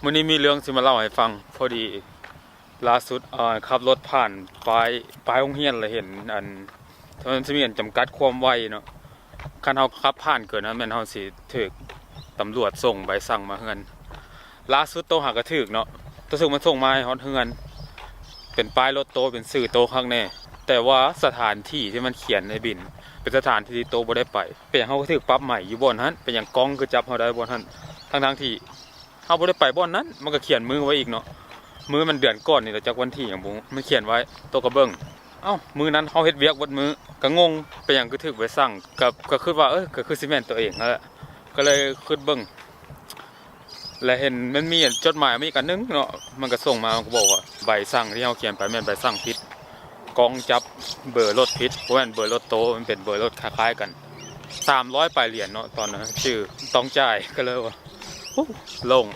มื้อนี้มีเรื่องสิมาเล่าให้ฟังพอดีล่าสุดขับรถผ่านป้ายโรงเรียนแล้วเห็นมันสิมีอันจำกัดความไวเนาะคันเฮาขับผ่านเกินนั้นแม่นเฮาสิถูกตำรวจส่งใบสั่งมาเฮือนล่าสุดโตหากระถึกเนาะตัวซึ่งมันส่งมาให้ฮอดเฮือนเป็นป้ายรถโตเป็นสื่อโตข้างแน่แต่ว่าสถานที่ที่มันเขียนในบิลเป็นสถานที่ที่โตบ่ได้ไปเป็นหยังเฮาก็ถูกปรับใหม่อยู่บ่อนนั้นเป็นหยังกล้องคือจับเฮาได้บ่อนนั้นทั้งที่เฮาบ่ได้ไปบ่อนนั้นมันก็เขียนมือไว้อีกเนาะมือมันเดือนก่อนนี่แหละจักวันที่หยังบ่มันเขียนไว้โตก็เบิ่งเอ้ามือนั้นเฮาเฮ็ดเวียกเบิดมือก็งงเป็นหยังคือถูกไว้สั่งก็คิดว่าก็คือสิแม่นตัวเองนั่นแหละก็เลยคิดเบิ่งและเห็นมันมีจดหมายมาอีกอันนึงเนาะมันก็ส่งมาก็บอกว่าใบสั่งที่เฮาเขียนไปแม่นใบสั่งผิดกองจับเบอร์รถผิดเพราะว่าเบอร์รถโตมันเป็นเบอร์รถคล้ายๆกัน300ปลายเหรียญเนาะตอนนั้นชื่อต้องจ่ายก็เลยว่าลง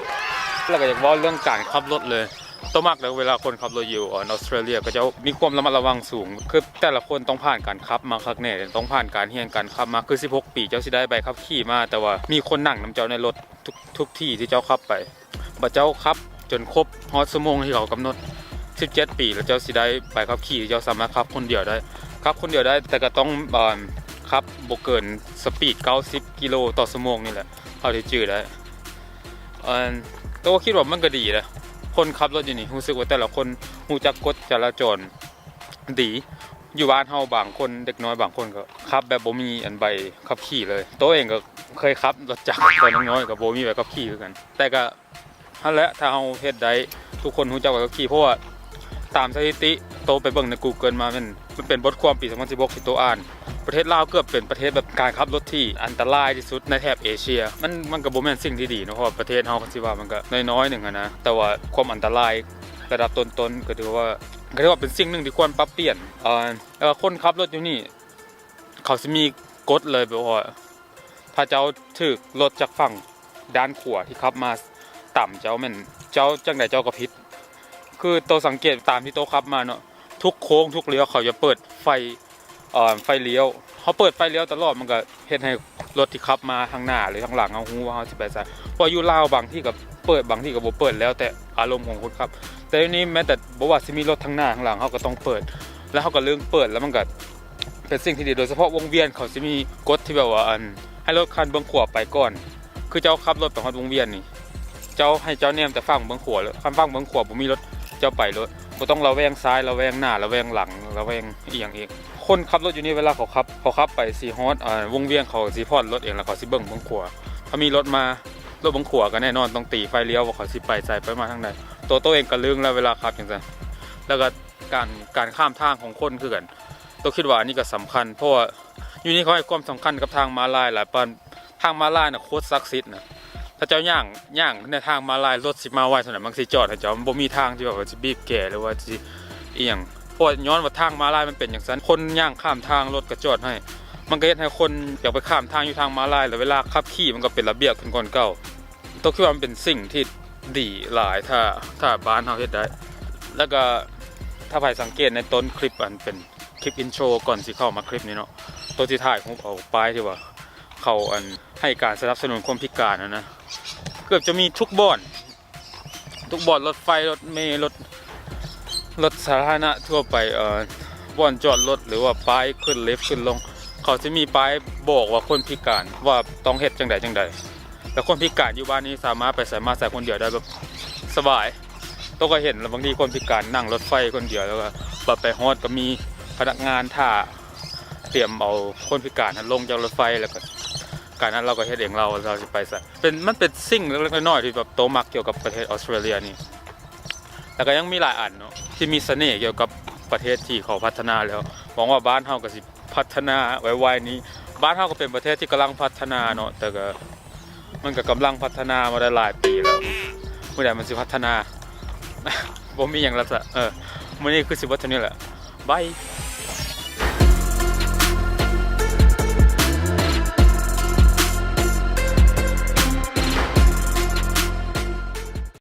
แล้วก็อยากว่าเรื่องการขับรถเลยตัวมากแล้วเวลาคนขับรถอยู่ออสเตรเลียก็จะมีความระมัดระวังสูงคือแต่ละคนต้องผ่านการขับมาคักแน่ต้องผ่านการเรียนการขับมาคือ16ปีเจ้าสิได้ใบขับขี่มาแต่ว่ามีคนนั่งนำเจ้าในรถทุกที่ที่เจ้าขับไปบ่เจ้าขับจนครบฮอดชั่วโมงที่เขากำหนด17ปีแล้วเจ้าสิได้ใบขับขี่เจ้าสามารถขับคนเดียวได้แต่ก็ต้องขับบ่เกินสปีด90กิโลต่อชั่วโมงนี่แหละเท่าที่จื้อได้ตัวคิดว่ามันก็ดีนะคนขับรถอยู่นี่รู้สึกว่าแต่ละคนรู้จักกฎจราจรดีอยู่บ้านเฮาบางคนเด็กน้อยบางคนก็ขับแบบบ่มีอันใบขับขี่เลยตัวเองก็เคยขับรถจักรตอนน้อยๆก็บ่มีใบขับขี่คือกันแต่ก็นั่นแหละถ้าเฮาเฮ็ดได้ทุกคนรู้จักใบขับขี่เพราะว่าตามสถิติโตไปเบิ่งใน Google มามันเป็นบทความปี2016ที่โตอ่านประเทศลาวเกือบเป็นประเทศแบบการขับรถที่อันตรายที่สุดในแถบเอเชียมันก็บ่แม่นสิ่งที่ดีเนาะเพราะว่าประเทศเฮาก็สิว่ามันก็น้อยๆนึงนะแต่ว่าความอันตรายระดับต้นๆก็ถือว่าเป็นสิ่งหนึ่งที่ควรปรับเปลี่ยนแล้วคนขับรถอยู่นี่เขาสิมีกฎเลยแบบว่าถ้าเจ้าถูกรถจากฝั่งด้านขวาที่ขับมาต่ำเจ้าแม่นเจ้าจังได๋เจ้าก็ผิดคือโตสังเกตตามที่โตขับมาเนาะทุกโค้งทุกเลี้ยวเขาจะเปิดไฟเลี้ยวเขาเปิดไฟเลี้ยวตลอดมันก็เฮ็ดให้รถที่ขับมาทางหน้าหรือทางหลังเอาฮู้ว่าเฮาสิไปไสพออยู่ลาวบางที่ก็เปิดบางที่ก็บ่เปิดแล้วแต่อารมณ์ของคนขับแต่ทีนี้แม้แต่บ่ว่าสิมีรถทางหน้าทางหลังเฮาก็ต้องเปิดแล้วเฮาก็ลืมเปิดแล้วมันก็เป็นสิ่งที่ดีโดยเฉพาะวงเวียนเขาสิมีกฎที่แบบว่าให้รถคันเบื้องขวาไปก่อนคือเจ้าขับรถไปฮอดวงเวียนนี่เจ้าให้เจ้าแนมแต่ฝั่งเบื้องขวาเลยคันฝั่งเบื้องขวาบ่มีรถเจ้าไปรถบ่ต้องระแวงซ้ายระแวงหน้าระแวงหลังระแวงอีหยังอีกคนขับรถอยู่นี่เวลาเขาขับไปสีฮอดวงเวียนเขาสิพอดรถเองแล้วเขาสิเบิ่งเบื้องขวาถ้ามีรถมารถเบื้องขวาก็แน่นอนต้องตีไฟเลี้ยวว่าเขาสิไปใส่ไปมาทางใดตัวเองก็ลืมแล้วเวลาขับจังซั่นแล้วก็การข้ามทางของคนคือกันตัวคิดว่าอันนี้ก็สำคัญเพราะว่าอยู่นี่เขาให้ความสำคัญกับทางม้าลายหลายปานทางม้าลายน่ะโคตรศักดิ์สิทธิ์นะถ้าเจ้าย่างในทางม้าลายรถสิมาไวเท่านั้นมันสิจอดให้เจ้าบ่มีทางที่ว่าสิบีบแก่หรือว่าสิอีหยังเพราะย้อนว่าทางม้าลายมันเป็นอย่างนั้นคนย่างข้ามทางรถก็จอดให้มันก็เฮ็ดให้คนอยากไปข้ามทางอยู่ทางม้าลายแล้วเวลาขับขี่มันก็เป็นระเบียบขึ้นก่อนเก่าตัวคิดว่ามันเป็นสิ่งที่ดีหลายถ้าบ้านเฮาเฮ็ดได้แล้วก็ถ้าใครสังเกตในต้นคลิปอันเป็นคลิปอินโทรก่อนสิเข้ามาคลิปนี้เนาะตัวที่ถ่ายผมเอาป้ายที่ว่าเขาให้การสนับสนุนคนพิการนะเกือบจะมีทุกบ่อนรถไฟรถเมล์รถสาธารณะทั่วไปบ่อนจอดรถหรือว่าป้ายขึ้นลิฟต์ขึ้นลงเขาจะมีป้ายบอกว่าคนพิการว่าต้องเฮ็ดจังใดแต่คนพิการอยู่บ้านนี้สามารถไปใส่มาใส่คนเดียวได้แบบสบายต้องก็เห็นแล้วบางทีคนพิการนั่งรถไฟคนเดียวแล้วก็ไปฮอดก็มีพนักงานท่าเตรียมเอาคนพิการลงจากรถไฟแล้วก็การนั้นเราก็เฮ็ดเองเราสิไปซะมันเป็นสิ่งเล็กๆน้อยๆที่แบบโตมักเกี่ยวกับประเทศออสเตรเลียนี่แล้วก็ยังมีหลายอันเนาะที่มีเสน่ห์เกี่ยวกับประเทศที่เขาพัฒนาแล้วหวังว่าบ้านเฮาก็สิพัฒนาไวๆนี้บ้านเฮาก็เป็นประเทศที่กำลังพัฒนาเนาะแต่ก็มันก็กำลังพัฒนามาได้หลายปีแล้วเมื่อใดมันสิพัฒนาบ่มีหยังละซะมื้อนี้คือสิว่าเท่านี้แหละบาย